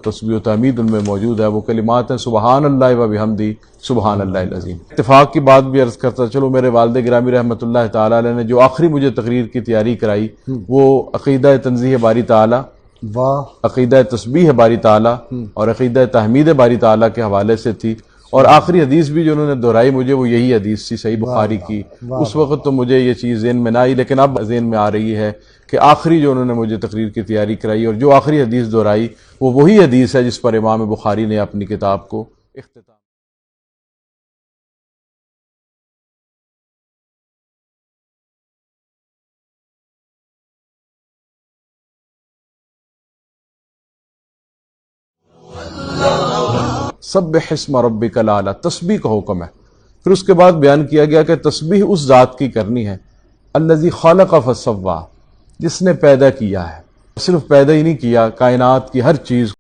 تسبیح و تحمید ان میں موجود ہے، وہ کلمات ہیں سبحان اللہ و بحمدی سبحان اللہ العظیم۔ اتفاق کی بات بھی عرض کرتا چلو، میرے والد گرامی رحمۃ اللہ تعالی علیہ نے جو آخری مجھے تقریر کی تیاری کرائی وہ عقیدہ تنزیہ باری تعالی، عقیدہ تسبیح باری تعالی اور عقیدہ تحمید باری تعالی کے حوالے سے تھی، اور آخری حدیث بھی جو انہوں نے دہرائی مجھے وہ یہی حدیث تھی صحیح بخاری کی۔ اس وقت تو مجھے یہ چیز ذہن میں نہ آئی، لیکن اب ذہن میں آ رہی ہے کہ آخری جو انہوں نے مجھے تقریر کی تیاری کرائی اور جو آخری حدیث دہرائی وہ وہی حدیث ہے جس پر امام بخاری نے اپنی کتاب کو اختتام۔ سبح اسم ربک الاعلی، تسبیح کا حکم ہے۔ پھر اس کے بعد بیان کیا گیا کہ تسبیح اس ذات کی کرنی ہے الذی خلق فسوی، جس نے پیدا کیا ہے، صرف پیدا ہی نہیں کیا، کائنات کی ہر چیز